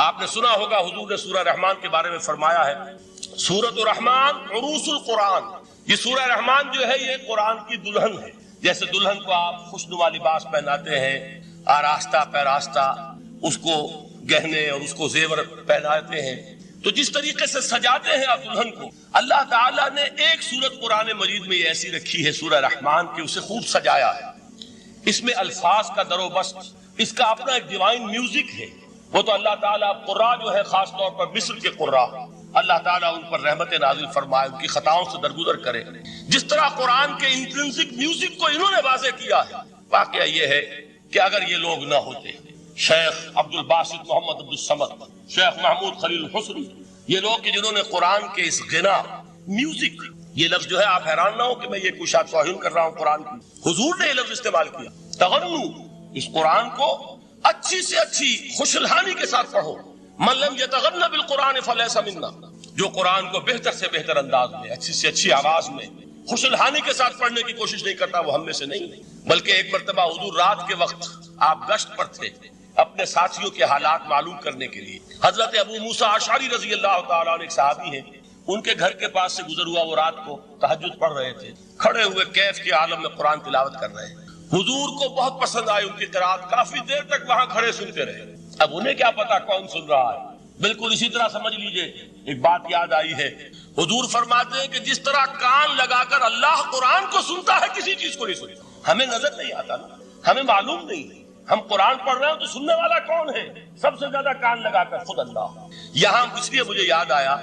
آپ نے سنا ہوگا حضور نے سورہ رحمان کے بارے میں فرمایا ہے، سورۃ الرحمان عروس القرآن، یہ سورہ رحمان جو ہے یہ قرآن کی دلہن ہے۔ جیسے دلہن کو آپ خوشنما لباس پہناتے ہیں، آراستہ پیراستہ اس کو گہنے اور اس کو زیور پہناتے ہیں، تو جس طریقے سے سجاتے ہیں آپ دلہن کو، اللہ تعالیٰ نے ایک سورت قرآن مجید میں یہ ایسی رکھی ہے سورہ رحمان کہ اسے خوب سجایا ہے۔ اس میں الفاظ کا در و بست، اس کا اپنا ایک ڈیوائن میوزک ہے۔ وہ تو اللہ تعالیٰ قراء جو ہے خاص طور پر مصر کے قراء، اللہ تعالیٰ ان پر رحمت نازل فرمائے، ان کی خطاؤں سے درگزر کرے۔ جس طرح قرآن کے انٹرنسک میوزک کو انہوں نے واضح کیا ہے، واقعہ یہ ہے کہ اگر یہ لوگ نہ ہوتے، شیخ عبد الباسط محمد عبد الصمد، شیخ محمود خلیل الحسنی، یہ لوگ کہ جنہوں نے قرآن کے اس غنا میوزک، یہ لفظ جو ہے آپ حیران نہ ہو کہ میں یہ کوئی شاید توہین کر رہا ہوں قرآن کی، حضور نے یہ لفظ استعمال کیا، تغنو، اس قرآن کو اچھی سے اچھی خوشلحانی کے ساتھ پڑھو۔ من لم یتغن بالقرآن فلیس منا، جو قرآن کو بہتر سے بہتر انداز میں، اچھی سے اچھی آواز میں، خوشلحانی کے ساتھ پڑھنے کی کوشش نہیں کرتا، وہ ہم میں سے نہیں۔ بلکہ ایک مرتبہ حضور رات کے وقت آپ گشت پر تھے اپنے ساتھیوں کے حالات معلوم کرنے کے لیے۔ حضرت ابو موسیٰ اشعری رضی اللہ تعالیٰ عنہ ایک صحابی ہیں، ان کے گھر کے پاس سے گزر ہوا، وہ رات کو تہجد پڑھ رہے تھے، کھڑے ہوئے کیف کے عالم میں قرآن تلاوت کر رہے ہیں۔ حضور کو بہت پسند آئی ان کی قرات، کافی دیر تک وہاں کھڑے سنتے رہے۔ اب انہیں کیا پتا کون سن رہا ہے، بالکل اسی طرح سمجھ لیجئے ایک بات یاد آئی ہے، حضور فرماتے ہیں کہ جس طرح کان لگا کر اللہ قرآن کو سنتا ہے کسی چیز کو نہیں سنتا۔ ہمیں نظر نہیں آتا نا، ہمیں معلوم نہیں، ہم قرآن پڑھ رہے ہیں تو سننے والا کون ہے؟ سب سے زیادہ کان لگا کر خود اللہ۔ یہاں اس لیے مجھے یاد آیا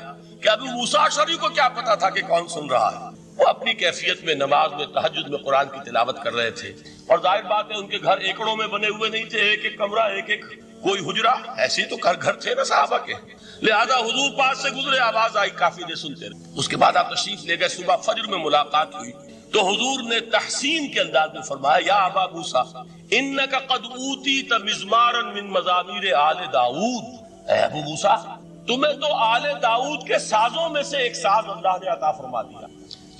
کہ ابو موسیٰ اشعری کو کیا پتا تھا کہ کون سن رہا ہے؟ وہ اپنی کیفیت میں نماز میں تہجد میں قرآن کی تلاوت کر رہے تھے، اور ظاہر بات ہے ان کے گھر ایکڑوں میں بنے ہوئے نہیں تھے، ایک ایک کمرہ، ایک ایک کوئی حجرہ، ایسے تو گھر تھے نا صحابہ کے، لہذا حضور پاس سے گزرے، آواز آئی، کافی دیر سنتے رہے۔ اس کے بعد آپ تشریف لے گئے، صبح فجر میں ملاقات ہوئی تو حضور نے تحسین کے انداز میں فرمایا، یا ابا موسیٰ انک قد اوتیت مزمارا من مزامیر آل داؤد، اے ابو موسیٰ تمہیں تو آل داؤد کے سازوں میں سے ایک ساز اللہ نے عطا فرما دیا۔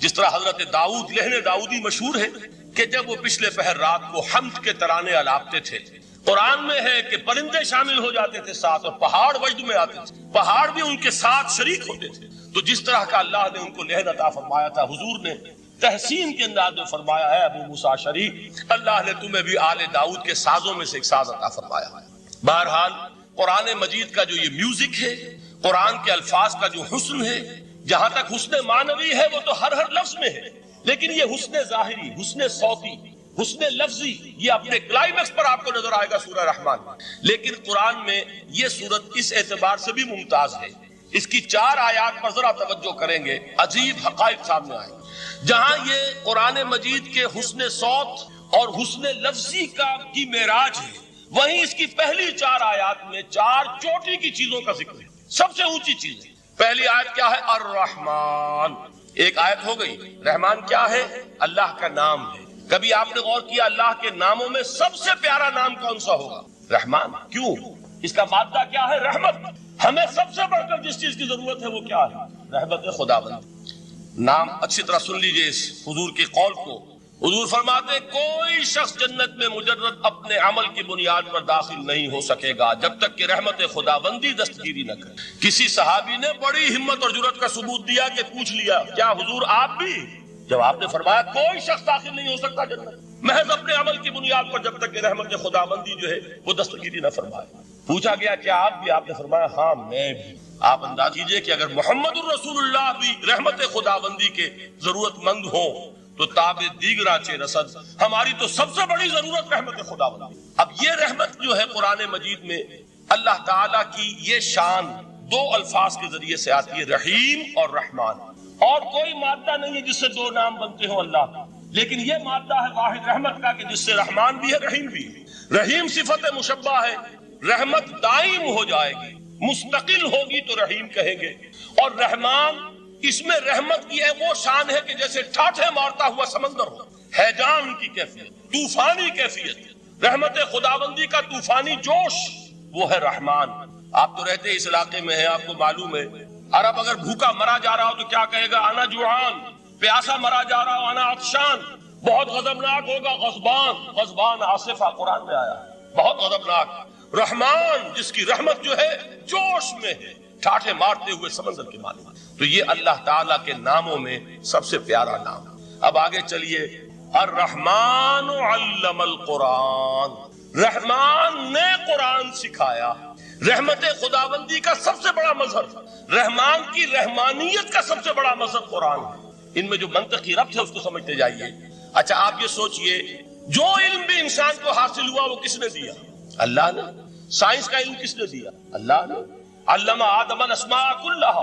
جس طرح حضرت داؤد، لہن داؤدی مشہور ہے کہ جب وہ پچھلے پہر رات کو حمد کے ترانے الاپتے تھے، قرآن میں ہے کہ پرندے شامل ہو جاتے تھے ساتھ، اور پہاڑ وجد میں آتے تھے، پہاڑ بھی ان کے ساتھ شریک ہوتے تھے۔ تو جس طرح کا اللہ نے ان کو لہن عطا فرمایا تھا، حضور نے تحسین کے انداز میں فرمایا ہے ابو موسیٰ اشعری، اللہ نے تمہیں بھی آل داؤد کے سازوں میں سے ایک ساز عطا فرمایا ہے۔ بہرحال قرآن مجید کا جو یہ میوزک ہے، قرآن کے الفاظ کا جو حسن ہے، جہاں تک حسن معنوی ہے وہ تو ہر لفظ میں ہے، لیکن یہ حسن ظاہری، حسن صوتی، حسن لفظی، یہ اپنے کلائمیکس پر آپ کو نظر آئے گا سورہ رحمان۔ لیکن قرآن میں یہ سورت اس اعتبار سے بھی ممتاز ہے، اس کی 4 آیات پر ذرا توجہ کریں گے، عجیب حقائق سامنے آئیں گے۔ جہاں یہ قرآن مجید کے حسن صوت اور حسن لفظی کی معراج ہے، وہیں اس کی پہلی 4 آیات میں 4 چوٹی کی چیزوں کا ذکر ہے، سب سے اونچی چیز ہے۔ پہلی آیت کیا ہے؟ الرحمن، ایک آیت ہو گئی۔ رحمان کیا ہے؟ اللہ کا نام ہے۔ کبھی آپ نے غور کیا اللہ کے ناموں میں سب سے پیارا نام کون سا ہوگا؟ رحمان۔ کیوں؟ اس کا مادہ کیا ہے؟ رحمت۔ ہمیں سب سے بڑھ کر جس چیز کی ضرورت ہے وہ کیا ہے؟ رحمت خداوند۔ نام اچھی طرح سن لیجئے اس حضور کے قول کو۔ حضور فرماتے ہیں کوئی شخص جنت میں مجرد اپنے عمل کی بنیاد پر داخل نہیں ہو سکے گا جب تک کہ رحمت خداوندی دستگیری نہ کرے۔ کسی صحابی نے بڑی ہمت اور جرأت کا ثبوت دیا کہ پوچھ لیا، کیا حضور آپ بھی؟ جب آپ نے فرمایا کوئی شخص داخل نہیں ہو سکتا جنت محض اپنے عمل کی بنیاد پر جب تک کہ رحمت خداوندی جو ہے وہ دستگیری نہ فرمائے۔ پوچھا گیا کیا آپ بھی؟ آپ نے فرمایا ہاں میں بھی۔ آپ انداز کیجئے کہ اگر محمد الرسول اللہ بھی رحمت خداوندی کے ضرورت مند ہوں تو تاب دیگرا چے رسد، ہماری تو سب سے بڑی ضرورت رحمت خداوندی۔ اب یہ رحمت جو ہے قرآن مجید میں اللہ تعالیٰ کی یہ شان 2 الفاظ کے ذریعے سے آتی ہے، رحیم اور رحمان۔ اور کوئی مادہ نہیں ہے جس سے 2 نام بنتے ہوں اللہ کا، لیکن یہ مادہ ہے واحد رحمت کا کہ جس سے رحمان بھی ہے رحیم بھی ہے۔ رحیم صفت مشبہ ہے، رحمت دائم ہو جائے گی، مستقل ہوگی تو رحیم کہیں گے، اور رحمان اس میں رحمت کی ہے وہ شان ہے کہ جیسے ٹھاٹھے مارتا ہوا سمندر ہو، ہیجان کی کیفیت، طوفانی کیفیت، رحمت خداوندی کا طوفانی جوش، وہ ہے رحمان۔ آپ تو رہتے اس علاقے میں ہیں، آپ کو معلوم ہے عرب اگر بھوکا مرا جا رہا ہو تو کیا کہے گا؟ انا جوعان۔ پیاسا مرا جا رہا ہو انا عطشان۔ بہت غضبناک ہوگا غضبان، غضبان آصفہ قرآن میں آیا، بہت غضبناک۔ رحمان جس کی رحمت جو ہے جوش میں ہے، ٹھاٹھے مارتے ہوئے سمندر کے مالک۔ تو یہ اللہ تعالیٰ کے ناموں میں سب سے پیارا نام۔ اب آگے چلیے، الرحمن علم القرآن، رحمان نے قرآن سکھایا۔ رحمت خداوندی کا سب سے بڑا مظہر، رحمان کی رحمانیت کا سب سے بڑا مظہر قرآن ہے۔ ان میں جو منطقی ربط ہے اس کو سمجھتے جائیے۔ اچھا آپ یہ سوچئے، جو علم بھی انسان کو حاصل ہوا وہ کس نے دیا؟ اللہ نے۔ سائنس کا علم کس نے دیا؟ اللہ نے۔ علم آدم الاسماء کلھا،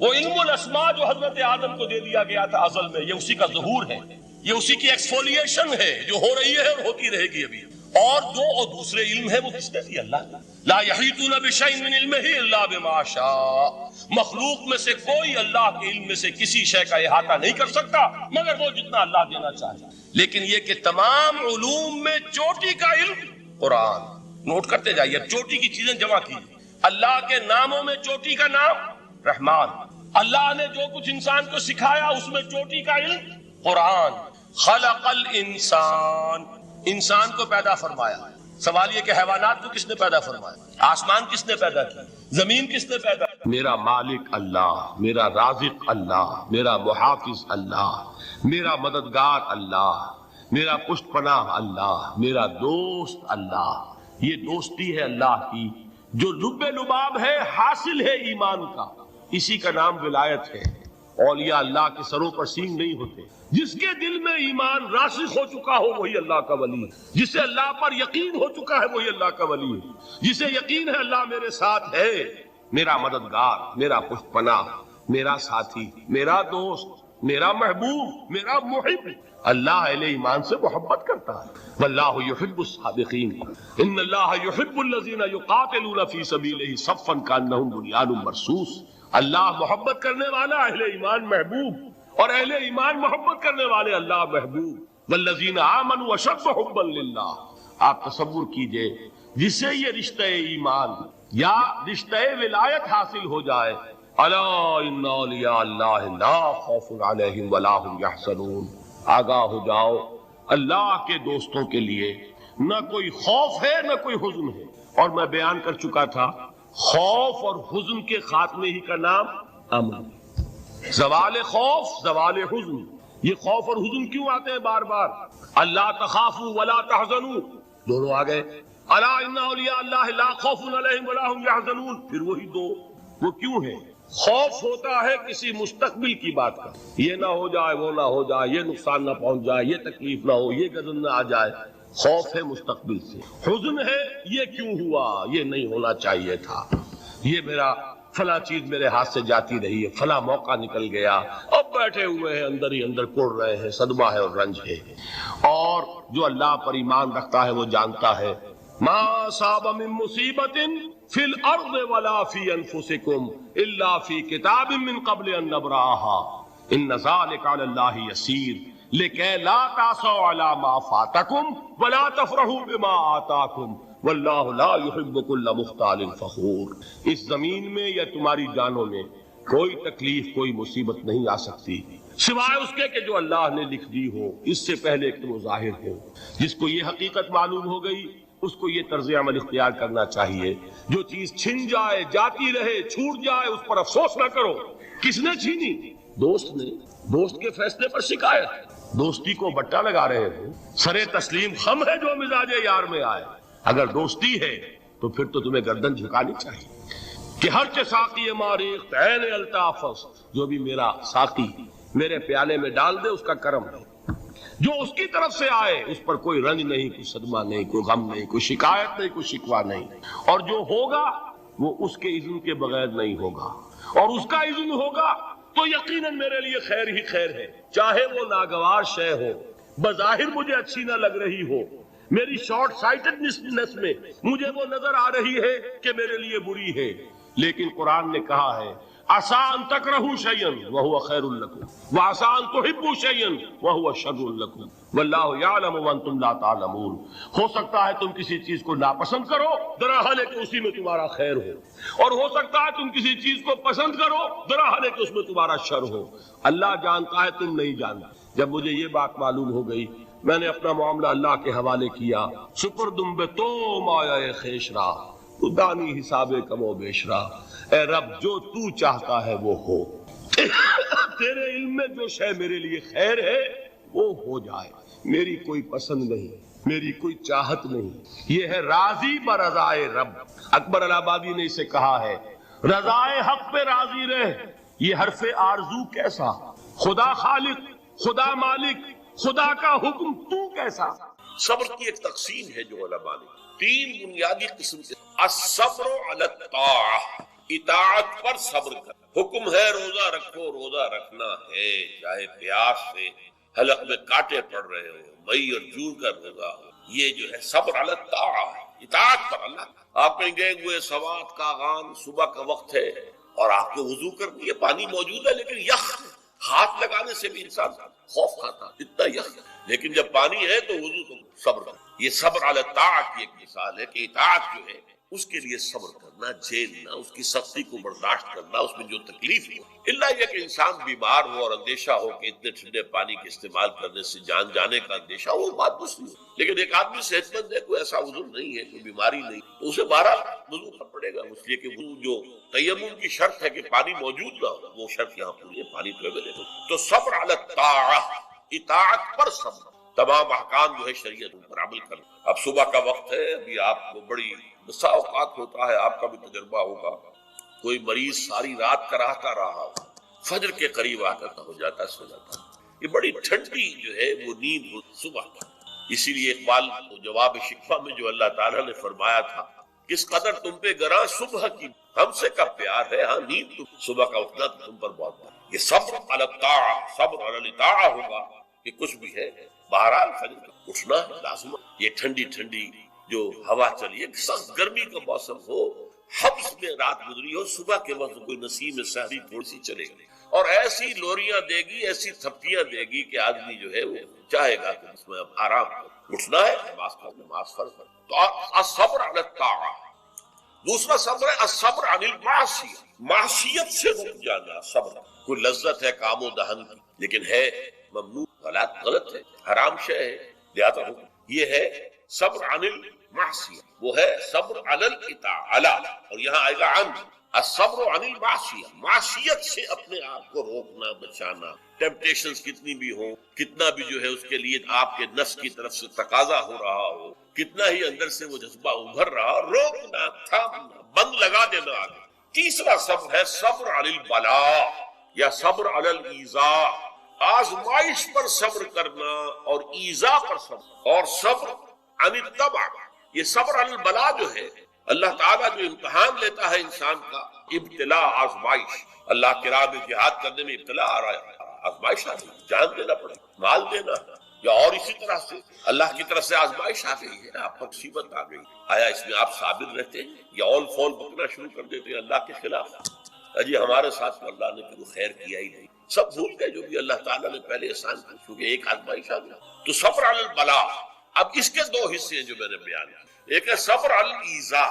وہ علم الاسماء جو حضرت آدم کو دے دیا گیا تھا ازل میں، یہ اسی کا ظہور ہے، یہ اسی کی ایکسفولیشن ہے جو ہو رہی ہے اور ہوتی رہے گی ابھی۔ اور جو اور دوسرے علم ہے وہ کس نے دیا؟ اللہ نے۔ لا یحیطون بشیء من علمہ الا بما شاء، مخلوق میں سے کوئی اللہ کے علم میں سے کسی شے کا احاطہ نہیں کر سکتا مگر وہ جتنا اللہ دینا چاہے۔ لیکن یہ کہ تمام علوم میں چوٹی کا علم قرآن، نوٹ کرتے جائیے، چوٹی کی چیزیں جمع کیجیے۔ اللہ کے ناموں میں چوٹی کا نام رحمان، اللہ نے جو کچھ انسان کو سکھایا اس میں چوٹی کا علم قرآن۔ خلق الانسان، انسان کو پیدا فرمایا۔ سوال یہ کہ حیوانات کو کس نے پیدا فرمایا؟ آسمان کس نے پیدا کیا؟ زمین کس نے پیدا کی؟ میرا مالک اللہ، میرا رازق اللہ، میرا محافظ اللہ، میرا مددگار اللہ، میرا پشت پناہ اللہ، میرا دوست اللہ۔ یہ دوستی ہے اللہ کی جو لب لباب ہے، حاصل ہے ایمان کا، اسی کا نام ولایت ہے۔ اولیاء اللہ کے سروں پر سینگ نہیں ہوتے، جس کے دل میں ایمان راسخ ہو چکا ہو وہی اللہ کا ولی ہے، جسے اللہ پر یقین ہو چکا ہے وہی اللہ کا ولی ہے، جسے یقین ہے اللہ میرے ساتھ ہے، میرا مددگار، میرا پشت پناہ، میرا ساتھی، میرا دوست، میرا محبوب، میرا محب۔ اللہ اہل ایمان سے محبت کرتا ہے۔ واللہ یحب الصادقین، ان اللہ یحب الذین یقاتلون فی سبیلہ صفا کانہم بنیان مرصوص۔ اللہ محبت کرنے والا، اہل ایمان محبوب، اور اہل ایمان محبت کرنے والے اللہ محبوب۔ والذین آمنوا اشد حبا للہ۔ آپ تصور کیجئے جسے یہ رشتہ ایمان یا رشتہ ولایت حاصل ہو جائے، الا ان اولیاء اللہ لا خوف علیہم ولا هم یحزنون، آگاہ ہو جاؤ، اللہ کے دوستوں کے لیے نہ کوئی خوف ہے نہ کوئی حزن ہے۔ اور میں بیان کر چکا تھا، خوف اور حزن کے خاتمے ہی کا نام امن۔ زوال خوف، زوال حزن، یہ خوف اور حزن کیوں آتے ہیں بار بار؟ اللہ تخافوا ولا تحزنوا، دونوں آ گئے۔ الا ان اولیاء اللہ لا خوف علیہم ولا هم یحزنون، پھر وہی دو۔ وہ کیوں ہے؟ خوف ہوتا ہے کسی مستقبل کی بات کا، یہ نہ ہو جائے، وہ نہ ہو جائے، یہ نقصان نہ پہنچ جائے، یہ تکلیف نہ ہو، یہ غضب نہ آ جائے، خوف ہے مستقبل سے۔ حزن ہے یہ کیوں ہوا، یہ نہیں ہونا چاہیے تھا، یہ میرا فلاں چیز میرے ہاتھ سے جاتی رہی ہے، فلاں موقع نکل گیا، اب بیٹھے ہوئے ہیں اندر ہی اندر کوڑ رہے ہیں، صدمہ ہے اور رنج ہے۔ اور جو اللہ پر ایمان رکھتا ہے وہ جانتا ہے ما اصاب من مصیبت فی الارض ولا فی انفسکم الا فی کتاب من قبل ان نبرأها ان ذلک علی اللہ یسیر لکی لا تعصوا علی ما فاتکم ولا تفرحوا بما آتاکم واللہ لا يحب كل مختال فخور۔ اس زمین میں یا تمہاری جانوں میں کوئی تکلیف، کوئی مصیبت نہیں آ سکتی سوائے اس کے کہ جو اللہ نے لکھ دی ہو، اس سے پہلے کہ وہ ظاہر ہو۔ جس کو یہ حقیقت معلوم ہو گئی اس کو یہ طرز عمل اختیار کرنا چاہیے، جو چیز چھن جائے، جاتی رہے، چھوٹ جائے، اس پر افسوس نہ کرو۔ کس نے چھینی؟ دوست نے۔ دوست کے فیصلے پر شکایت، دوستی کو بٹا لگا رہے ہو، سرے تسلیم خم ہے جو مزاج یار میں آئے۔ اگر دوستی ہے تو پھر تو تمہیں گردن جھکانی چاہیے کہ ہر چہ ساقی ماریخت عین الطاف، جو بھی میرا ساقی میرے پیالے میں ڈال دے اس کا کرم ہے، جو اس کی طرف سے آئے اس پر کوئی رنج نہیں، کوئی صدمہ نہیں، کوئی غم نہیں، کوئی شکایت نہیں، کوئی شکوہ نہیں، اور جو ہوگا وہ اس کے اذن کے بغیر نہیں ہوگا، اور اس کا اذن ہوگا تو یقیناً میرے لیے خیر ہی خیر ہے، چاہے وہ ناگوار شے ہو، بظاہر مجھے اچھی نہ لگ رہی ہو، میری شارٹ سائٹڈنس میں مجھے وہ نظر آ رہی ہے کہ میرے لیے بری ہے، لیکن قرآن نے کہا ہے عسیٰ ان تکرہوا شیئا وہو خیر لکم وعسیٰ ان تحبوا شیئا وہو شر لکم واللہ یعلم وانتم لا تعلمون۔ ہو سکتا ہے تم کسی چیز کو ناپسند کرو، دراحال ہے کہ اسی میں تمہارا خیر ہو، اور ہو سکتا ہے تم کسی چیز کو پسند کرو، دراحال ہے کہ اس میں تمہارا شر ہو۔ اللہ جانتا ہے، تم نہیں جانتا۔ جب مجھے یہ بات معلوم ہو گئی میں نے اپنا معاملہ اللہ کے حوالے کیا، سپردم بے تو مایا خیش راہ، تو دانی حساب کم و بیش راہ، اے رب جو تو چاہتا ہے وہ ہو، تیرے علم میں جو شے میرے لیے خیر ہے وہ ہو جائے، میری کوئی پسند نہیں، میری کوئی چاہت نہیں، یہ ہے راضی برضائے رب۔ اکبر الہ آبادی نے اسے کہا ہے رضائے حق پہ راضی رہ، یہ حرف آرزو کیسا، خدا خالق، خدا مالک، خدا کا حکم تو کیسا۔ صبر کی ایک تقسیم ہے جو علماء نے تین بنیادی قسم کے، الصبر علی الطاعہ، اطاعت پر صبر کر، حکم ہے روزہ رکھو، روزہ رکھنا ہے چاہے پیاس سے حلق میں کانٹے پڑ رہے ہو، مئی اور جون کا روزہ ہو، یہ جو ہے صبر علی الطاعہ، اطاعت پر اللہ۔ آپ کہیں گے ہوئے سوات کا آغان، صبح کا وقت ہے اور آپ کو وضو کر دیے، پانی موجود ہے لیکن یخ، ہاتھ لگانے سے بھی انسان خوف کھاتا، اتنا یخ، لیکن جب پانی ہے تو وضو تو صبر کر۔ یہ صبر علی الطاعہ کی ایک مثال ہے کہ اطاعت جو ہے اس کے لیے صبر کرنا، جھیلنا، اس کی سختی کو برداشت کرنا، اس میں جو تکلیف ہو، اللہ یہ کہ انسان بیمار ہو اور اندیشہ ہو کہ اتنے ٹھنڈے پانی کے استعمال کرنے سے جان جانے کا اندیشہ ہو، وہ بات دوسری ہو، لیکن ایک آدمی صحت مند ہے، کوئی ایسا عذر نہیں ہے، کوئی بیماری نہیں، تو اسے بہرحال وضو کرنا پڑے گا، اس لیے کہ وضو جو تیمم کی شرط ہے کہ پانی موجود نہ ہو، وہ شرط یہاں پوری ہے، پانی تو اویلیبل۔ تو صبر علی الطاعہ، اطاعت پر صبر، تمام احکام جو ہے شریعت پر عمل کرنا۔ اب صبح کا وقت ہے، ابھی آپ کو بڑی بسا اوقات ہوتا ہے، آپ کا بھی تجربہ ہوگا، کوئی مریض ساری رات کراہتا رہا، فجر کے قریب آ کر ہو جاتا، سو جاتا، یہ بڑی ٹھنڈی جو ہے وہ نیند ہو صبح کا۔ اسی لیے اقبال کو جواب شکوہ میں جو اللہ تعالیٰ نے فرمایا تھا، کس قدر تم پہ گراں صبح کی، ہم سے کب پیار ہے، ہاں نیند تم صبح کا اٹھنا تم پر بہت بات۔ یہ صبر علی الطاعہ، صبر علی الاطاعہ ہوگا کہ کچھ بھی ہے، بہرحال فجر کا اٹھنا ہے لازم۔ یہ ٹھنڈی ٹھنڈی جو ہوا چلی ہے، سخت گرمی کا موسم ہو، حبس میں رات گزری ہو، صبح کے وقت کوئی نسیم سحری تھوڑی سی چلے گی اور ایسی لوریاں دے گی، ایسی تھپکیاں دے گی کہ آدمی جو ہے وہ چاہے گا کہ اس میں اب آرام کرو، اٹھنا ہے نماز فرض ہے۔ تو الصبر علی الطاعہ۔ دوسرا صبر ہے الصبر عن المعصیہ، معصیت سے رک جانا صبر۔ کوئی لذت ہے کام و دہن کی لیکن ہے ممنوع، غلط ہے، حرام شے ہے، لہذا حکم۔ یہ ہے صبر عن المعصیہ، وہ ہے صبر علی الاطاعہ، اور یہاں آئے گا عن الصبر عن المعصیہ، معصیت سے اپنے آپ کو روکنا، بچانا، ٹیمپٹیشنز کتنی بھی ہوں، کتنا بھی جو ہے اس کے لیے آپ کے نفس کی طرف سے تقاضا ہو رہا ہو، کتنا ہی اندر سے وہ جذبہ ابھر رہا، روکنا، تھامنا، بند لگا دینا آگے۔ تیسرا صبر ہے صبر علی البلاء یا صبر علی الایذاء، آزمائش پر صبر کرنا اور ایذا پر صبر، اور صبر عن الطبع۔ یہ صبر علی البلاء جو ہے، اللہ تعالیٰ جو امتحان لیتا ہے انسان کا، ابتلاء، آزمائش، اللہ کی راہ میں جہاد کرنے میں ابتلاء آ رہا ہے، آزمائش آ رہی ہے، جان دینا پڑے، مال دینا، یا اور اسی طرح سے اللہ کی طرف سے آزمائش آ گئی ہے، آپ پر مصیبت آ گئی، آیا اس میں آپ صابر رہتے ہیں یا اول فول بکنا شروع کر دیتے ہیں اللہ کے خلاف؟ جی ہمارے ساتھ تو اللہ نے کوئی خیر کیا ہی نہیں، سب بھول گئے جو بھی اللہ تعالیٰ نے پہلے احسان کیا، کیونکہ ایک آزمائش آ گیا۔ تو صبر علی البلاء۔ اب اس کے دو حصے ہیں جو میں نے بیان کیا، ایک ہے صبر علی الایذاء،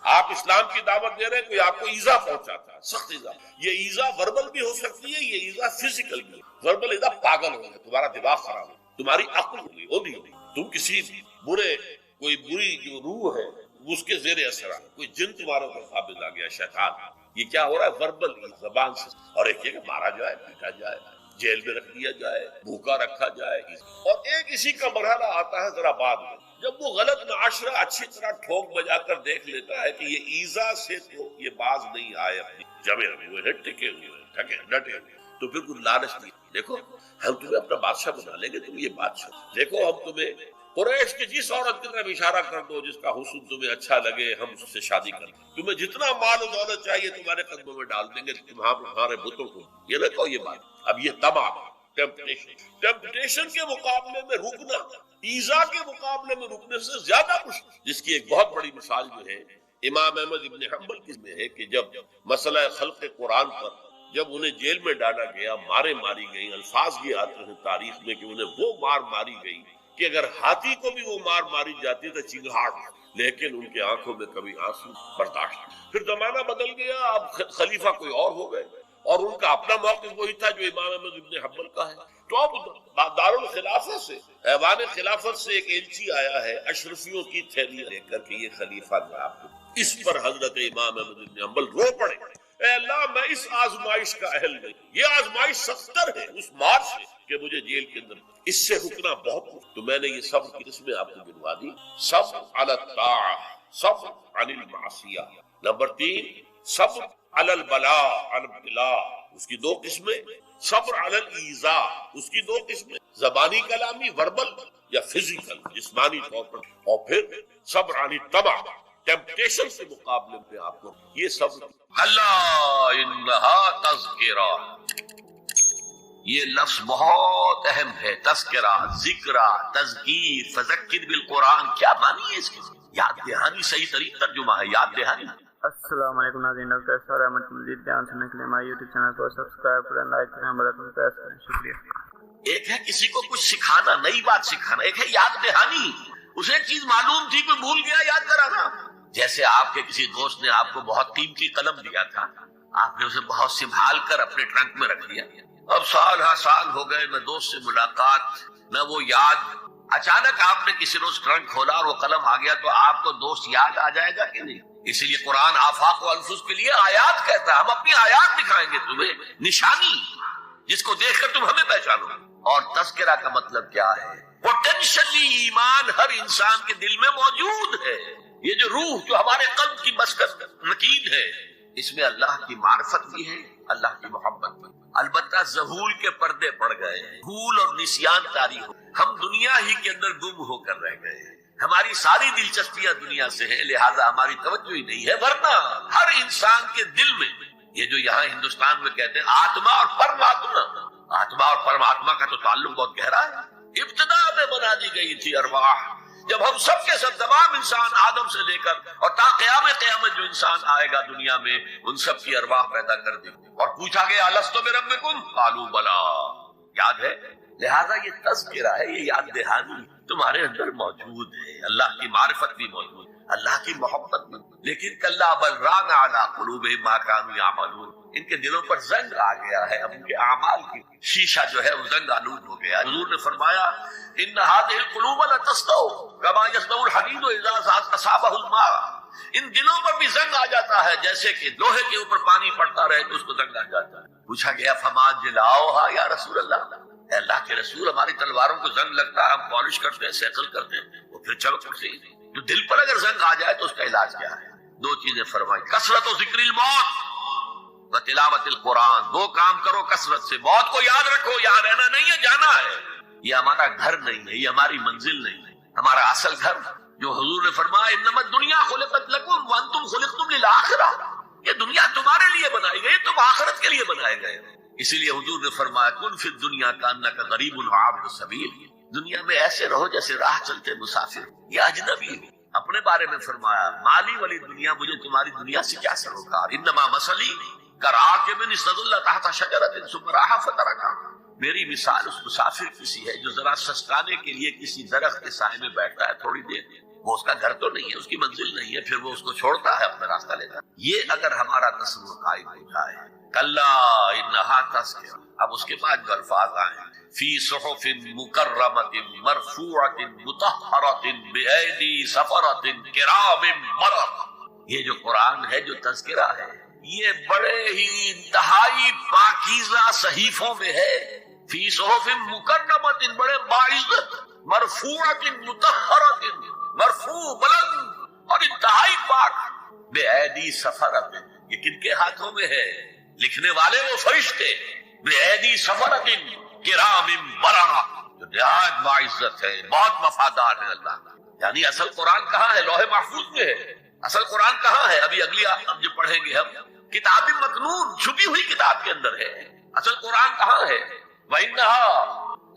آپ اسلام کی دعوت دے رہے ہیں، کوئی آپ کو ایذا پہنچاتا ہے، سخت ایذا، یہ ایذا وربل بھی ہو سکتی ہے، یہ ایذا فزیکل بھی، وربل ایذا پاگل ہو گئے، تمہارا دماغ خراب ہو، تمہاری عقل ہوگی، تم کسی برے، کوئی بری جو روح ہے اس کے زیر اثر آ، کوئی جن تمہارے پر قابض آ گیا، شیطان، یہ کیا ہو رہا ہے وربل زبان سے، اور ایک یہ کہ مارا جائے، پیٹا جائے، جیل میں رکھ دیا جائے، بھوکا رکھا جائے، اور ایک اسی کا مرحلہ آتا ہے ذرا بعد میں، جب وہ غلط معاشرہ اچھی طرح ٹھوک بجا کر دیکھ لیتا ہے کہ یہ ایذا سے تو یہ باز نہیں آئے، اپنی جمے ہوئے ہیں، ٹکے ہوئے ہیں، ڈٹے ہوئے، تو پھر کوئی لالچ نہیں، دیکھو ہم تمہیں اپنا بادشاہ بنا لیں گے، تم یہ بادشاہ، دیکھو ہم تمہیں قریش کی جس عورت کی طرف اشارہ کر دو جس کا حسن تمہیں اچھا لگے، ہم اس سے شادی کر دیں، تمہیں جتنا مال و دولت چاہیے تمہارے قدموں میں ڈال دیں گے، تمہارے بتوں کو، یہ نہ کہو یہ بات۔ اب یہ تمام ٹیمپٹیشن کے مقابلے میں رکنا، ایذا کے مقابلے میں رکنے سے زیادہ مشکل، جس کی ایک بہت بڑی مثال جو ہے امام احمد ابن حنبل کی میں ہے کہ جب مسئلہ خلق قرآن پر جب انہیں جیل میں ڈالا گیا، مارے ماری گئی، الفاظ یہ آتے ہیں تاریخ میں کہ انہیں وہ مار ماری گئی کہ اگر ہاتھی کو بھی وہ مار ماری جاتی تو چنگھاڑ، لیکن ان کے آنکھوں میں کبھی آنسو برداشت۔ پھر زمانہ بدل گیا، اب خلیفہ کوئی اور ہو گئے، اور ان کا اپنا موقف وہی تھا جو امام احمد ابن حنبل کا ہے. تو اب دارالخلافت سے ایوان خلافت سے ایک ایلچی آیا ہے اشرفیوں کی تھیلی لے کر کے یہ خلیفہ میں آپ کو. اس پر حضرت امام احمد ابن حنبل رو پڑے، اے اللہ میں اس آزمائش کا اہل نہیں. یہ آزمائش 70 ہے اس مار سے کہ مجھے جیل کے اندر اس سے رکنا بہت کچھ. تو میں نے یہ صبر کی قسمیں آپ کو گنوا دی. صبر علی الطاعہ، صبر عن المعصیہ. نمبر 3 صبر علی البلاء عن الابتلاء، اس کی 2 قسمیں. صبر علی الایذاء، اس کی 2 قسمیں، زبانی کلامی وربل یا فزیکل جسمانی طور پر. اور پھر صبر عن الطمع، ٹیمپٹیشن سے مقابلے میں آپ کو یہ صبر. اللہ انہا تذکرہ، یہ لفظ بہت اہم ہے. تذکرہ، ذکرہ، تذکیر، فذکر بالقرآن، کیا معنی ہے اس کی؟ یاد دہانی. صحیح طریق ترجمہ ہے یاد دہانی. السلام علیکم ناظرین، ڈاکٹر اسرار احمد کو مزید بیان سننے کے لیے ہمارے یوٹیوب چینل کو سبسکرائب کریں، لائک کریں، بیل آئیکن پریس کریں. شکریہ. ایک ہے کسی کو کچھ سکھانا، نئی بات سکھانا. ایک ہے یاد دہانی، اسے ایک چیز معلوم تھی کوئی بھول گیا، یاد کرانا. جیسے آپ کے کسی دوست نے آپ کو بہت قیمتی قلم دیا تھا، آپ نے اسے بہت سنبھال کر اپنے ٹرنک میں رکھ دیا. اب سال ہو گئے، نہ دوست سے ملاقات نہ وہ یاد. اچانک آپ نے کسی روز ٹرنک کھولا اور وہ قلم آ گیا، تو آپ کو دوست یاد آ جائے گا کہ نہیں؟ اسی لیے قرآن آفاق و انفس کے لیے آیات کہتا ہے. ہم اپنی آیات دکھائیں گے تمہیں، نشانی جس کو دیکھ کر تم ہمیں پہچانو. اور تذکرہ کا مطلب کیا ہے؟ پوٹینشلی ایمان ہر انسان کے دل میں موجود ہے. یہ جو روح جو ہمارے قلب کی مسکن نکید ہے، اس میں اللہ کی معرفت بھی ہے، اللہ کی محبت بھی. البتہ ذہول کے پردے پڑ گئے ہیں، بھول اور نسیان طاری ہو. ہم دنیا ہی کے اندر گم ہو کر رہ گئے ہیں. ہماری ساری دلچسپیاں دنیا سے ہیں، لہذا ہماری توجہ ہی نہیں ہے. ورنہ ہر انسان کے دل میں یہ جو یہاں ہندوستان میں کہتے ہیں آتما اور پرماتما، آتما اور پرماتما کا تو تعلق بہت گہرا ہے. ابتدا میں بنا دی گئی تھی ارواح. جب ہم سب کے سب تمام انسان آدم سے لے کر اور تا قیامت جو انسان آئے گا دنیا میں، ان سب کی ارواح پیدا کر دی اور پوچھا گیا الستو بربکم قالوا بلا. یاد ہے؟ لہذا یہ تذکرہ ہے، یہ یاد دہانی تمہارے اندر موجود ہے. اللہ کی معرفت بھی موجود ہے، اللہ کی محبت بھی. لیکن کلا بل ران علی قلوبہم ما کانوا یعملون، ان کے دلوں پر زنگ آ گیا ہے. اب ان کے اعمال کی شیشہ جو ہے وہ زنگ آلود ہو گیا. حضور نے فرمایا ان هذه القلوب لتسطو كما يسطو الحديد اذا اصابه الماء. ان دلوں پر بھی زنگ آ جاتا ہے جیسے کہ لوہے کے اوپر پانی پڑتا رہے تو اس کو زنگ آ جاتا ہے. پوچھا گیا فما جلاؤها یا رسول اللہ، اے اللہ کے رسول ہماری تلواروں کو زنگ لگتا ہے، ہم پالش کرتے ہیں، سیکل کرتے ہیں، وہ پھر چلو پھر سے. تو دل پر اگر زنگ آ جائے تو اس کا علاج کیا ہے؟ 2 چیزیں فرمائی، کثرت و ذکر الموت و تلاوت القرآن. 2 کام کرو کثرت سے. موت کو یاد رکھو، یہاں رہنا نہیں ہے، جانا ہے. یہ ہمارا گھر نہیں ہے، یہ ہماری منزل نہیں ہے. ہمارا اصل گھر جو حضور نے فرمایا انما الدنیا خلقت لکم وانتم خلقتم للآخرہ، یہ دنیا تمہارے لیے بنائی گئی، تم آخرت کے لیے بنائے گئے. اسی لیے حضور نے فرمایا کن فی الدنیا کانک غریب وعابر السبیل، دنیا میں ایسے رہو جیسے راہ چلتے مسافر یا اجنبی. اپنے بارے میں فرمایا مالی والی دنیا، مجھے تمہاری دنیا سے کیا سروکار. انما مثلی کراکب استظل تحت شجرۃ ثم راح فترکھا، میری مثال اس مسافر کسی ہے جو ذرا سسکانے کے لیے کسی درخت کے سائے میں بیٹھتا ہے تھوڑی دیر، وہ اس کا گھر تو نہیں ہے، اس کی منزل نہیں ہے، پھر وہ اس کو چھوڑتا ہے، اپنا راستہ لیتا ہے. یہ اگر ہمارا تصور قائم ہو جائے، کلا انہا تذکرہ. اب اس کے بعد جو الفاظ آئے فی صحف مکرمۃ مرفوعۃ مطہرۃ بایدی سفرۃ کرام بررہ، یہ جو قرآن ہے جو تذکرہ ہے یہ بڑے ہی انتہائی پاکیزہ صحیفوں میں ہے. فی صحف مکرمۃ، بڑے باعزت، مرفوعۃ مطہرۃ، مرفوع بلند اور انتہائی پاک، بایدی سفرۃ، یہ کن کے ہاتھوں میں ہے؟ لکھنے والے وہ فرشتے، بایدی سفرۃ کرام بررہ، جو نہایت باعزت ہے، بہت وفادار ہے اللہ. یعنی اصل قرآن کہاں ہے؟ لوح محفوظ میں ہے. اصل قرآن کہاں ہے؟ ابھی اگلی اب جو پڑھیں گے ہم، کتاب مکنون، چھپی ہوئی کتاب کے اندر ہے. اصل قرآن کہاں ہے؟ وَإِنَّهَا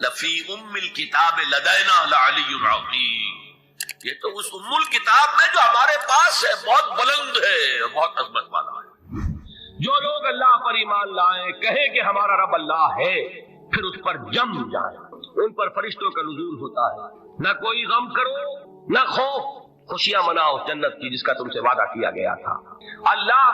لَفِي أُمِّ الْكِتَابِ لَدَيْنَا لَعَلِيٌّ عَظِيمٌ، یہ تو اس ام الکتاب میں جو ہمارے پاس ہے، بہت بلند ہے اور بہت عظمت والا ہے. جو لوگ اللہ پر ایمان لائیں، کہیں کہ ہمارا رب اللہ ہے، پھر اس پر جم جائیں، ان پر فرشتوں کا نزول ہوتا ہے. نہ کوئی غم کرو نہ خوف، خوشیاں مناؤ جنت کی جس کا تم سے وعدہ کیا گیا تھا. اللہ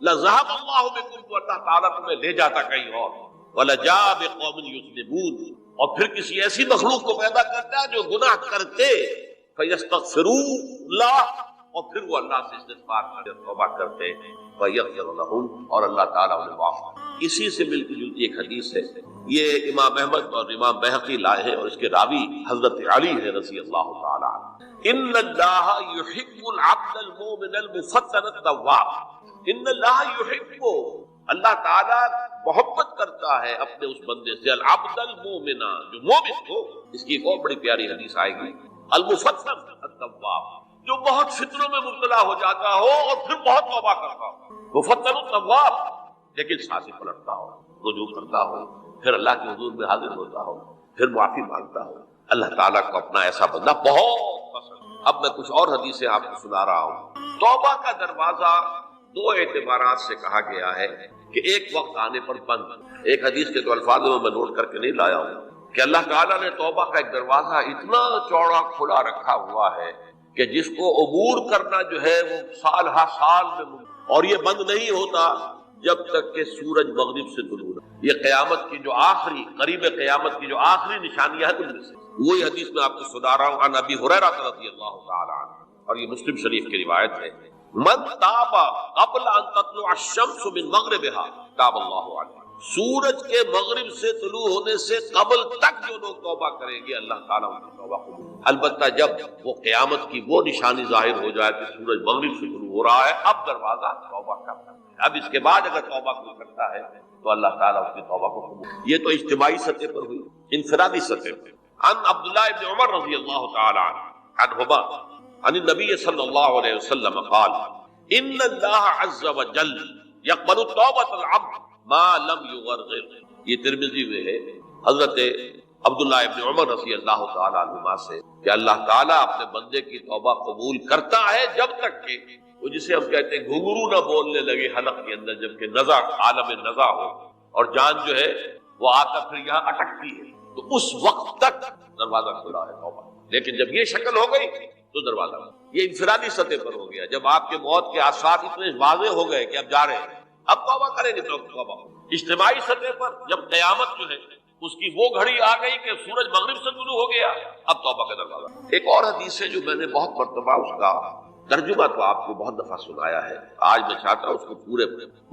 لذهب اللہ بکم، تو اللہ تعالیٰ تمہیں لے جاتا کہیں اور، ولجاء بقوم یذنبون، اور پھر کسی ایسی مخلوق کو پیدا کرتا ہے جو گناہ کرتے، فیستغفروا اللہ، اور پھر وہ اللہ سے استغفار کرتے، توبہ کرتے، ویغفر لهم، اور اللہ تعالیٰ انہیں معاف کرتے۔ اسی سے ملتی جلتی ایک حدیث ہے، یہ امام احمد اور امام بہقی لائے ہیں، اور اس کے راوی حضرت علی ہے رضی اللہ تعالیٰ عنہ۔ ان اللہ یحب العبد المؤمن المفتن التواب، ان اللہ یحب، اللہ تعالیٰ محبت کرتا ہے اپنے اس بندے سے، العبد المؤمن، جو مومن ہو۔ اس کی ایک اور بڑی پیاری حدیث آئے گی، المفتن التواب، جو بہت فطروں میں مبتلا ہو جاتا ہو اور پھر بہت توبہ کرتا ہو، مفتن التواب، لیکن سانسیں پلٹتا ہو، رجوع کرتا ہو، پھر اللہ کے حضور میں حاضر ہوتا ہو، پھر معافی مانگتا ہو۔ اللہ تعالیٰ کو اپنا ایسا بندہ بہت پسند۔ اب میں کچھ اور حدیثیں آپ کو سنا رہا ہوں۔ توبہ کا دروازہ دو اعتبارات سے کہا گیا ہے کہ ایک وقت آنے پر بند۔ ایک حدیث کے تو الفاظ میں نوٹ کر کے نہیں لایا ہوں کہ اللہ تعالیٰ نے توبہ کا ایک دروازہ اتنا چوڑا کھلا رکھا ہوا ہے کہ جس کو عبور کرنا جو ہے وہ سال ہا سال میں، اور یہ بند نہیں ہوتا جب تک کہ سورج مغرب سے طلوع نہ۔ یہ قیامت کی جو آخری، قریب قیامت کی جو آخری نشانیاں ہیں ان میں سے وہی حدیث میں آپ کو سنا رہا ہوں، عن ابی ہریرہ رضی اللہ تعالی عنہ، اور یہ مسلم شریف کی روایت ہے، من تاب قبل ان تطلع الشمس من مغربها تاب اللہ علیہ، سورج کے مغرب سے طلوع ہونے سے قبل تک جو لوگ توبہ کریں گے اللہ تعالیٰ ان کی توبہ قبول۔ البتہ جب وہ قیامت کی وہ نشانی ظاہر ہو جائے کہ سورج مغرب سے طلوع ہو رہا ہے، اب دروازہ توبہ کا ہے۔ اب اس کے بعد اگر توبہ کوئی کرتا ہے تو اللہ تعالیٰ اس کی توبہ کو قبول۔ یہ تو اجتماعی سطح پر ہوئی، انفرادی سطح پر۔ عن عبداللہ ابن عمر رضی اللہ تعالی عنہما عن النبی صلی اللہ علیہ وسلم قال ان اللہ عز وجل یقبل توبۃ العبد ما لم یغرغر۔ یہ ترمذی میں ہے حضرت عبداللہ ابن عمر رضی اللہ تعالی عنہما سے کہ اللہ تعالیٰ اپنے بندے کی توبہ قبول کرتا ہے جب تک کہ وہ، جسے ہم کہتے ہیں گھنگرو نہ بولنے لگے حلق کے اندر، جبکہ نزع، عالم نزع ہو اور جان جو ہے وہ آ کر پھر یہاں اٹکتی ہے، تو اس وقت تک دروازہ کھلا ہے توبہ۔ لیکن جب یہ شکل ہو گئی تو دروازہ، یہ انفرادی سطح پر ہو گیا۔ جب آپ کے موت کے آثار اتنے واضح ہو گئے کہ اب جا رہے ہیں، اب توبہ کریں گے تو توبہ۔ اجتماعی سطح پر جب قیامت جو ہے اس کی وہ گھڑی آ گئی کہ سورج مغرب سے طلوع ہو گیا، اب توبہ کا دروازہ۔ ایک اور حدیث ہے جو میں نے بہت مرتبہ اس کا ترجمہ تو آپ کو بہت دفعہ سنایا ہے، آج میں چاہتا ہوں اس کو پورے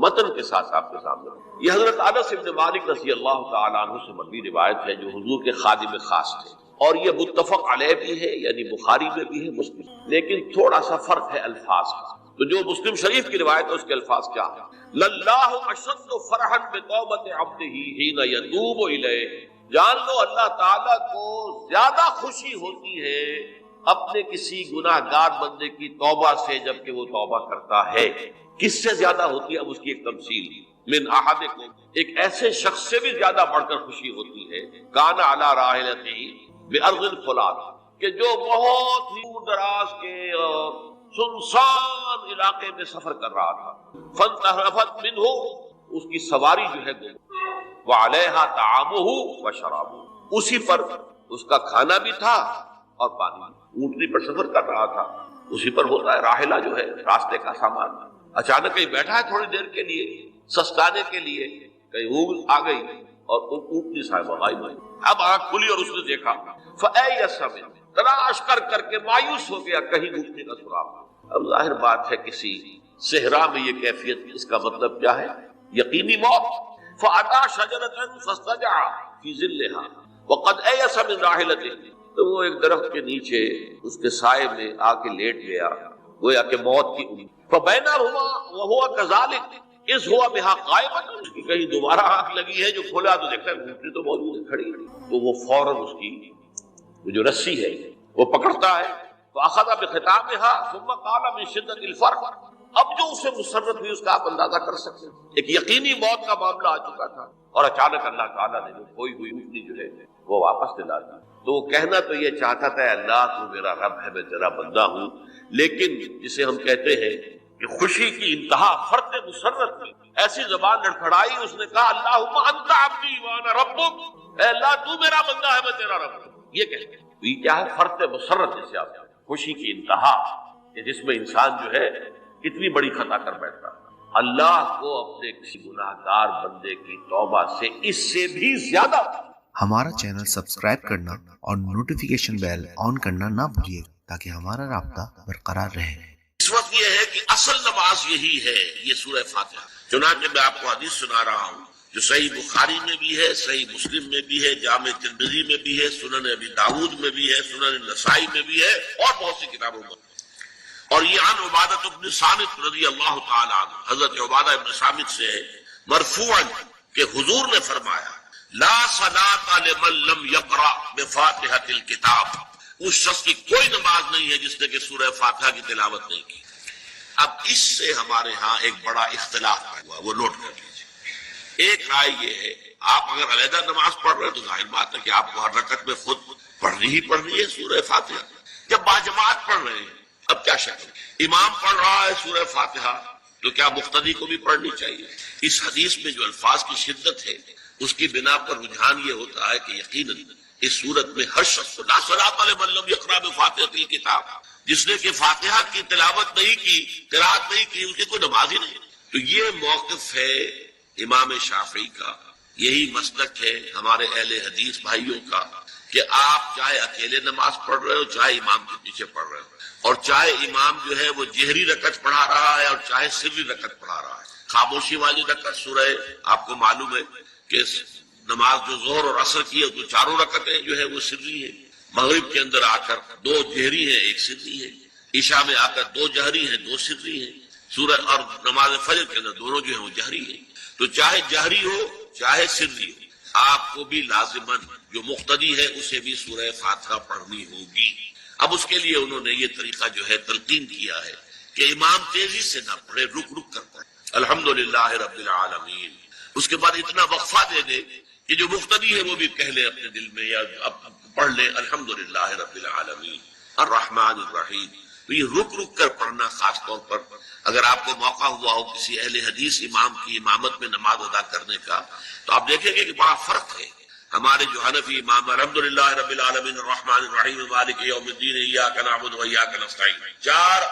متن کے ساتھ آپ کے سامنے۔ یہ حضرت انس بن مالک رضی اللہ تعالیٰ عنہ سے مروی روایت ہے، جو حضور کے خادم خاص تھے، اور یہ متفق علیہ بھی ہے، یعنی بخاری میں بھی ہے، مسلم، لیکن تھوڑا سا فرق ہے الفاظ کا۔ تو جو مسلم شریف کی روایت ہے اس کے الفاظ کیا ہے؟ للہ اشد فرحا بتوبۃ عبدہ حین یتوب الیہ، جان لو اللہ تعالیٰ کو زیادہ خوشی ہوتی ہے اپنے کسی گناہ گار بندے کی توبہ سے جبکہ وہ توبہ کرتا ہے۔ کس سے زیادہ ہوتی ہے؟ اب اس کی ایک تمثیل، من احدکم، ایک ایسے شخص سے بھی زیادہ بڑھ کر خوشی ہوتی ہے، کان علی راحلتہ بارض فلات، کہ جو بہت ہی دور دراز کے سنسان علاقے میں سفر کر رہا تھا، فانتحرفت منہ، اس کی سواری جو ہے وعلیہا طعامہ وشرابہ، اسی پر اس کا کھانا بھی تھا اور پانی، اونٹنی پر سفر کر رہا تھا، اسی پر ہوتا ہے راحلہ جو ہے راستے کا سامان۔ اچانک کہیں بیٹھا ہے تھوڑی دیر کے لیے سستانے کے لیے، کہیں اونگ آ گئی اور اونٹنی صاحبہ غائب ہوئی۔ اب آنکھ کھلی اور اس نے دیکھا، فَأَيَّسَ مِنْ، تلاش کر کے مایوس ہو گیا، کہیں اونٹنی کا سراغ۔ اب ظاہر بات ہے کسی صحرا میں یہ کیفیت، اس کا مطلب کیا ہے؟ یقینی موت۔ فَأَتَىٰ شَجَرَةً فَاسْتَجَعَ فِي ظِلِّهَا وَقَدْ أَيَسَ مِنْ رَاحِلَتِهِ، تو وہ ایک درخت کے نیچے اس کے سائے میں آ کے لیٹ گیا، گویا کہ موت کی امید۔ فَبَيْنَهُمَا وَهُوَ كَذَلِكَ إِذْ هُوَ بِهَا قَائِمٌ، اس کی کہیں دوبارہ آنکھ لگی ہے، جو کھولا تو دیکھتا ہے اونٹنی تو موجود ہے، کھڑی، تو وہ فوراً اس کی جو رسی ہے وہ پکڑتا ہے، فَأَخَذَ بِخِتَامِهَا ثُمَّ قَالَ مِن شِدَّةِ الْفَرْحِ، اب جو اسے مسرت ہوئی اس کا آپ اندازہ کر سکتے ہیں، ایک یقینی موت کا معاملہ آ چکا تھا، اور اچانک اللہ تعالیٰ نے جو کھوئی ہوئی اونٹنی جو ہے وہ واپس دلا دی۔ تو وہ کہنا تو یہ چاہتا تھا، اللہ تو میرا رب ہے، میں تیرا بندہ ہوں، لیکن جسے ہم کہتے ہیں کہ خوشی کی انتہا فرط مسرت میں ایسی زبان لڑکھڑائی، اس نے کہا اللہم انت عبدی وانا ربک، اے اللہ تو میرا بندہ ہے، میں تیرا رب ہوں۔ یہ کہتے ہیں یہ کیا ہے؟ فرط مسرت، جسے آپ خوشی کی انتہا، کہ جس میں انسان جو ہے اتنی بڑی خطا کر بیٹھتا۔ اللہ کو اپنے کسی گناہگار بندے کی توبہ سے اس سے بھی زیادہ ہمارا چینل سبسکرائب کرنا اور نوٹیفیکیشن بیل آن کرنا نہ بھولیے تاکہ ہمارا رابطہ برقرار رہے۔ اس وقت یہ ہے کہ اصل نماز یہی ہے، یہ سورہ فاتحہ۔ چنانچہ میں آپ کو حدیث سنا رہا ہوں جو صحیح بخاری میں بھی ہے، صحیح مسلم میں بھی ہے، جامع ترمذی میں بھی ہے، سنن ابی داؤد میں بھی ہے، سنن نسائی میں بھی ہے اور بہت سی کتابوں میں۔ اور یہ عن عبادہ بن صامت رضی اللہ تعالی عنہ، حضرت عبادہ بن صامت سے ہے مرفوعا کہ حضور نے فرمایا لا صلاۃ لمن لم یقرأ بفاتحۃ الکتاب، اس شخص کی کوئی نماز نہیں ہے جس نے کہ سورہ فاتحہ کی تلاوت نہیں کی۔ اب اس سے ہمارے ہاں ایک بڑا اختلاف ہوا، وہ نوٹ کر لیجیے۔ ایک رائے یہ ہے آپ اگر علیحدہ نماز پڑھ رہے ہیں تو ظاہر بات ہے کہ آپ کو ہر رکعت میں خود پڑھنی ہی پڑھنی ہے سورہ فاتحہ۔ جب باجماعت پڑھ رہے ہیں اب کیا شکل، امام پڑھ رہا ہے سورہ فاتحہ تو کیا مقتدی کو بھی پڑھنی چاہیے؟ اس حدیث میں جو الفاظ کی شدت ہے اس کی بنا پر رجحان یہ ہوتا ہے کہ یقیناً اس صورت میں ہر شخص لا صلاۃ لمن لم یقرأ بفاتحۃ الکتاب، جس نے کہ فاتحہ کی تلاوت نہیں کی، قرات نہیں کی، اس کی کوئی نماز ہی نہیں۔ تو یہ موقف ہے امام شافعی کا، یہی مسلک ہے ہمارے اہل حدیث بھائیوں کا کہ آپ چاہے اکیلے نماز پڑھ رہے ہو، چاہے امام کے پیچھے پڑھ رہے ہو، اور چاہے امام جو ہے وہ جہری رکعت پڑھا رہا ہے اور چاہے سری رکعت پڑھا رہا ہے۔ خاموشی والی رکعت سورہ آپ کو معلوم ہے کہ نماز جو ظہر اور عصر کی ہے تو چاروں رکعتیں جو ہے وہ سری ہے، مغرب کے اندر آ کر دو جہری ہیں ایک سری ہے، عشاء میں آ کر دو جہری ہیں دو سری ہیں، سورہ اور نماز فجر کے اندر دونوں جو ہیں وہ جہری ہیں۔ تو چاہے جہری ہو چاہے سری ہو آپ کو بھی لازماً جو مقتدی ہے اسے بھی سورہ فاتحہ پڑھنی ہوگی۔ اب اس کے لیے انہوں نے یہ طریقہ جو ہے تلقین کیا ہے کہ امام تیزی سے نہ پڑھے، رک رک کر پڑھے الحمدللہ رب العالمین، اس کے بعد اتنا وقفہ دے دے کہ جو مقتدی ہے وہ بھی کہہ لے اپنے دل میں یا پڑھ لے الحمدللہ رب العالمین الرحمن الرحیم۔ تو یہ رک رک کر پڑھنا، خاص طور پر اگر آپ کو موقع ہوا ہو کسی اہل حدیث امام کی امامت میں نماز ادا کرنے کا تو آپ دیکھیں گے کہ بڑا فرق ہے۔ ہمارے جو حنفی امام الحمدللہ رب العالمین الرحمن الرحیم مالک یوم الدین ایاک نعبد و ایاک نستعین، 4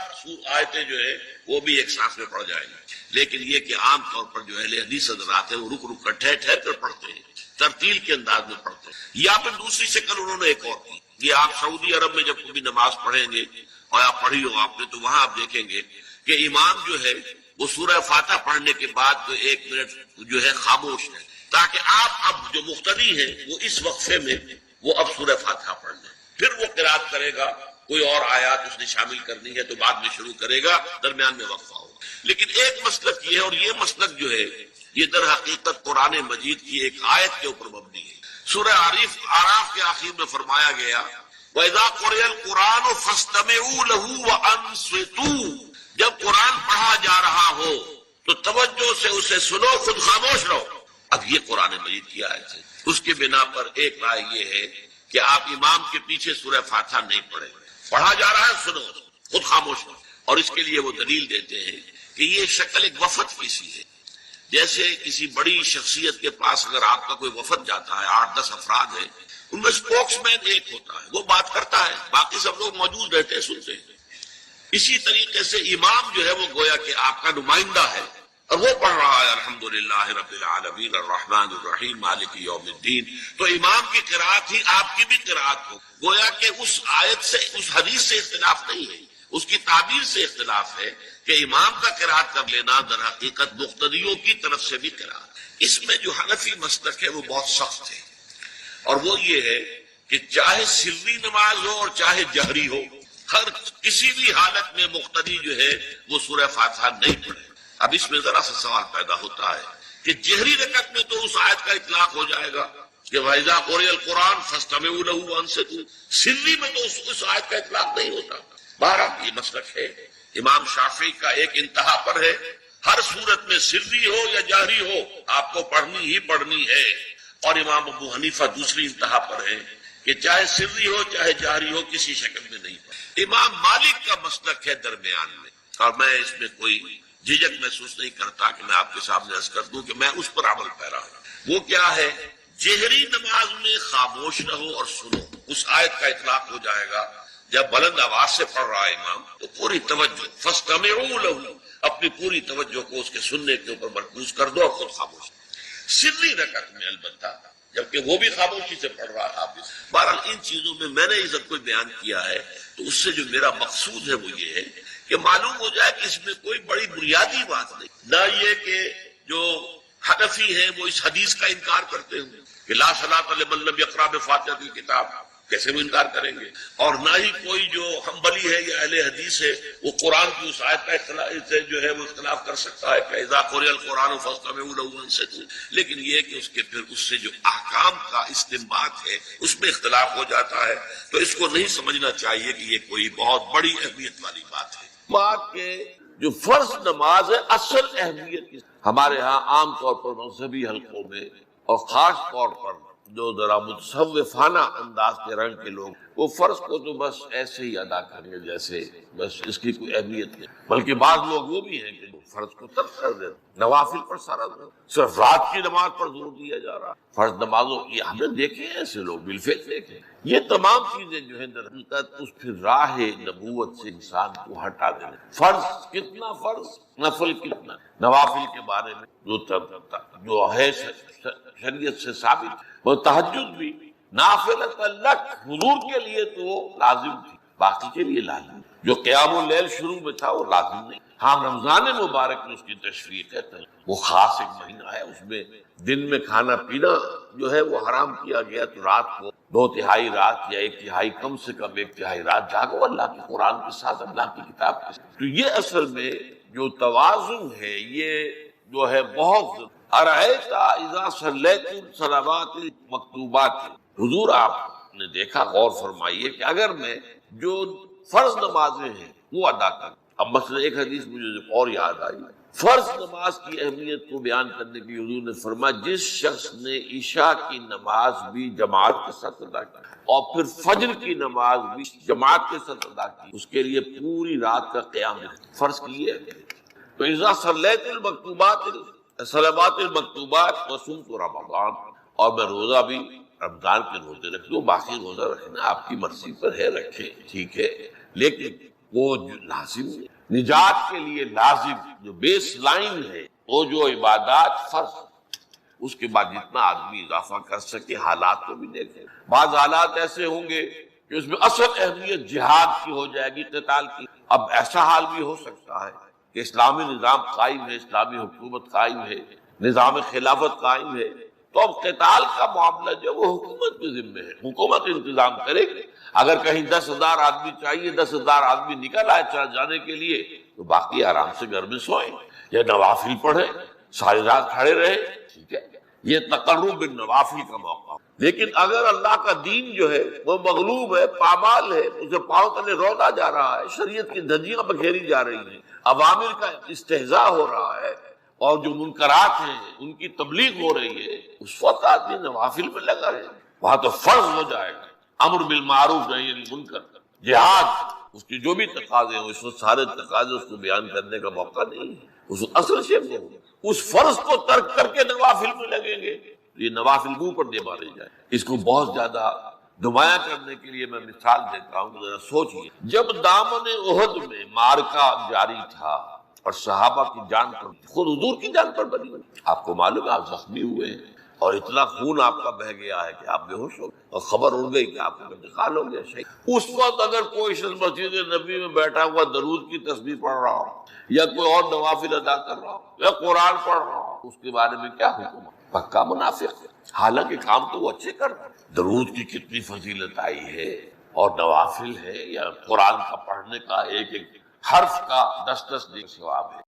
آیتیں جو ہے وہ بھی ایک سانس میں پڑھ جائیں گے، لیکن یہ کہ عام طور پر جو اہل حدیث حضرات ہیں وہ رک رک کر ٹھہر ٹھہر کر پڑھتے ہیں، ترتیل کے انداز میں پڑھتے ہیں۔ یا پھر دوسری شکل انہوں نے ایک اور کی، یہ آپ سعودی عرب میں جب کبھی نماز پڑھیں گے اور آپ پڑھی ہو آپ نے تو وہاں آپ دیکھیں گے کہ امام جو ہے وہ سورہ فاتحہ پڑھنے کے بعد تو 1 منٹ جو ہے خاموش ہے تاکہ آپ اب جو مقتدی ہیں وہ اس وقفے میں وہ اب سورہ فاتحہ پڑھ لیں، پھر وہ قرات کرے گا، کوئی اور آیات اس نے شامل کرنی ہے تو بعد میں شروع کرے گا، درمیان میں وقفہ ہوگا۔ لیکن ایک مسلک یہ ہے، اور یہ مسلک جو ہے یہ در حقیقت قرآن مجید کی ایک آیت کے اوپر مبنی ہے۔ سورہ اعراف کے آخر میں فرمایا گیا وَإِذَا قُرِئَ الْقُرْآنُ فَاسْتَمِعُوا لَهُ وَأَنصِتُوا، جب قرآن پڑھا جا رہا ہو تو توجہ سے اسے سنو، خود خاموش رہو۔ اب یہ قرآن مجید کی آیت ہے، اس کے بنا پر ایک رائے یہ ہے کہ آپ امام کے پیچھے سورہ فاتحہ نہیں پڑھیں، پڑھا جا رہا ہے سنو، خود خاموش رہو۔ اور اس کے لیے وہ دلیل دیتے ہیں کہ یہ شکل ایک وفد کی سی ہے، جیسے کسی بڑی شخصیت کے پاس اگر آپ کا کوئی وفد جاتا ہے، 8-10 افراد ہیں، ان میں اسپوکس مین ایک ہوتا ہے، وہ بات کرتا ہے، باقی سب لوگ موجود رہتے ہیں، سنتے ہیں۔ اسی طریقے سے امام جو ہے وہ گویا کہ آپ کا نمائندہ ہے اور وہ پڑھ رہا ہے الحمدللہ رب العالمین الرحمن الرحیم مالک یوم الدین، تو امام کی قرات ہی آپ کی بھی قرات ہو، گویا کہ اس آیت سے اس حدیث سے اختلاف نہیں ہے، اس کی تعبیر سے اختلاف ہے کہ امام کا قرات کر لینا در حقیقت مقتدیوں کی طرف سے بھی قرات۔ اس میں جو حنفی مسلک ہے وہ بہت سخت ہے، اور وہ یہ ہے کہ چاہے سری نماز ہو اور چاہے جہری ہو، ہر کسی بھی حالت میں مقتدی جو ہے وہ سورہ فاتحہ نہیں پڑھے۔ اب اس میں ذرا سا سوال پیدا ہوتا ہے کہ جہری رکعت میں تو اس آیت کا اطلاق ہو جائے گا کہ وَإِذَا قُرِئَ الْقُرْآنُ فَاسْتَمِعُوا لَهُ وَأَنصِتُوا، سری میں تو اس آیت کا اطلاق نہیں ہوتا۔ بہرحال یہ مسلک ہے امام شافعی کا، ایک انتہا پر ہے، ہر صورت میں سری ہو یا جہری ہو آپ کو پڑھنی ہی پڑھنی ہے، اور امام ابو حنیفہ دوسری انتہا پر ہے کہ چاہے سری ہو چاہے جہری ہو کسی شکل میں نہیں پڑھے۔ امام مالک کا مسلک ہے درمیان میں، اور میں اس میں کوئی جھجک محسوس نہیں کرتا کہ میں آپ کے سامنے عرض کر دوں کہ میں اس پر عمل پیرا ہوں۔ وہ کیا ہے، جہری نماز میں خاموش رہو اور سنو، اس آیت کا اطلاق ہو جائے گا۔ جب بلند آواز سے پڑھ رہا ہے امام تو پوری توجہ، فاستمعوا لہ، اپنی پوری توجہ کو اس کے سننے کے اوپر مرکوز کر دو اور خود خاموش. سری رکعت میں البتہ جبکہ وہ بھی خاموشی سے پڑھ رہا حافظ. بہرحال ان چیزوں میں میں نے یہ سب کچھ بیان کیا ہے تو اس سے جو میرا مقصود ہے وہ یہ ہے کہ معلوم ہو جائے کہ اس میں کوئی بڑی بنیادی بات نہیں. نہ یہ کہ جو حنفی ہیں وہ اس حدیث کا انکار کرتے ہوں کہ لا صلاۃ لمن لم یقرأ بفاتحۃ الکتاب، کیسے وہ انکار کریں گے؟ اور نہ ہی کوئی جو حنبلی ہے یا اہل حدیث ہے وہ قرآن کی اس آیت کا اختلاف سے جو ہے وہ اختلاف کر سکتا ہے کہ اذا قرئ القرآن فاستمعوا له وانصتوا. لیکن یہ کہ اس کے پھر اس سے جو احکام کا استنباط ہے اس میں اختلاف ہو جاتا ہے، تو اس کو نہیں سمجھنا چاہیے کہ یہ کوئی بہت بڑی اہمیت والی بات ہے. بات کہ جو فرض نماز ہے اصل اہمیت کی ہمارے ہاں عام طور پر مذہبی حلقوں میں اور خاص طور پر جو ذرا متصوفانہ انداز کے رنگ کے لوگ وہ فرض کو تو بس ایسے ہی ادا کریں گے جیسے بس اس کی کوئی اہمیت نہیں. بلکہ بعض لوگ وہ بھی ہیں کہ فرض کو ترک کر دیتے، نوافل پر سارا زور، صرف رات کی نماز پر زور دیا جا رہا. فرض نمازوں یہ ہم نے دیکھے ہیں ایسے لوگ بالفعل دیکھے. یہ تمام چیزیں جو ہیں در حقیقت اس پھر راہ نبوت سے انسان کو ہٹا دینے. فرض کتنا فرض، نفل کتنا. نوافل کے بارے میں جو ہے شریعت سے ثابت وہ تہجد بھی نافلۃ لک، حضور کے لیے تو وہ لازم تھی، باقی کے لیے لازم. جو قیام اللیل شروع میں تھا وہ لازم نہیں. ہاں رمضان مبارک میں اس کی تشریح ہے، وہ خاص ایک مہینہ ہے، اس میں دن میں کھانا پینا جو ہے وہ حرام کیا گیا، تو رات کو 2/3 رات یا 1/3 کم سے کم 1/3 رات جاگو اللہ کے قرآن کے ساتھ، اللہ کی کتاب کے ساتھ. تو یہ اصل میں جو توازن ہے یہ جو ہے بہت. ارأیت اذا صلیت الصلوات المکتوبات، حضور آپ نے دیکھا، غور فرمائیے کہ اگر میں جو فرض نمازیں ہیں وہ ادا کروں. اب مثلا ایک حدیث مجھے اور یاد آئی، فرض نماز کی اہمیت کو بیان کرنے کی حضور نے فرمایا جس شخص نے عشاء کی نماز بھی جماعت کے ساتھ ادا کی اور پھر فجر کی نماز بھی جماعت کے ساتھ ادا کی، اس کے لیے پوری رات کا قیام فرض کی ہے. تو اذا صلیت المکتوبات صلوات المکتوبات وصمت رمضان، اور میں روزہ بھی رمضان کے روزے رکھ لوں، باقی روزہ رکھنا آپ کی مرضی پر ہے، رکھیں ٹھیک ہے، لیکن وہ جو لازم نجات کے لیے لازم جو بیس لائن ہے وہ جو عبادات فرض، اس کے بعد جتنا آدمی اضافہ کر سکے. حالات کو بھی دیکھیں، بعض حالات ایسے ہوں گے کہ اس میں اصل اہمیت جہاد کی ہو جائے گی، قتال کی. اب ایسا حال بھی ہو سکتا ہے کہ اسلامی نظام قائم ہے، اسلامی حکومت قائم ہے، نظام خلافت قائم ہے، تو اب قتال کا معاملہ جو وہ حکومت کے ذمہ ہے، حکومت انتظام کرے گی. اگر کہیں 10,000 آدمی چاہیے، 10,000 آدمی نکل آئے چلا جانے کے لیے، تو باقی آرام سے گھر میں سوئیں یا نوافل پڑھیں، ساری رات کھڑے رہے، ٹھیک ہے. یہ تقرب بالنوافل کا موقع. لیکن اگر اللہ کا دین جو ہے وہ مغلوب ہے، پامال ہے، اسے پاؤں تلے رودا جا رہا ہے، شریعت کی دھجیاں بکھیری جا رہی ہیں، عوامر کا استہزاء ہو رہا ہے اور جو منکرات ہیں ان کی تبلیغ ہو رہی ہے، اس وقت آدمی نوافل میں لگا رہے، وہاں تو فرض ہو جائے گا امر بالمعروف نہی عن المنکر. جہاد اس کی جو بھی تقاضے ہیں، اس وقت سارے تقاضے اس کو بیان کرنے کا موقع نہیں ہے. اس اصل شیخ کو اس فرض کو ترک کر کے نوافل میں لگیں گے، یہ نوافل منہ پر دے مارے جائے. اس کو بہت زیادہ نمایاں کرنے کے لیے میں مثال دیتا ہوں، ذرا سوچئے. جب دامن احد میں معرکہ جاری تھا اور صحابہ کی جان پر، خود حضور کی جان پر بنی، آپ کو معلوم ہے آپ زخمی ہوئے ہیں اور اتنا خون آپ کا بہہ گیا ہے کہ آپ بے ہوش ہو گئے اور خبر اڑ گئی کہ آپ کا انتقال ہو گیا. شہید اس وقت اگر کوئی شخص مسجد نبی میں بیٹھا ہوا درود کی تسبیح پڑھ رہا ہو یا کوئی اور نوافل ادا کر رہا ہو یا قرآن پڑھ رہا ہو، اس کے بارے میں کیا حکم ہے؟ پکا منافق ہے. حالانکہ کام تو وہ اچھے کرتا. درود کی کتنی فضیلت آئی ہے اور نوافل ہے یا قرآن کا پڑھنے کا ایک ایک حرف کا 10-10 ثواب ہے.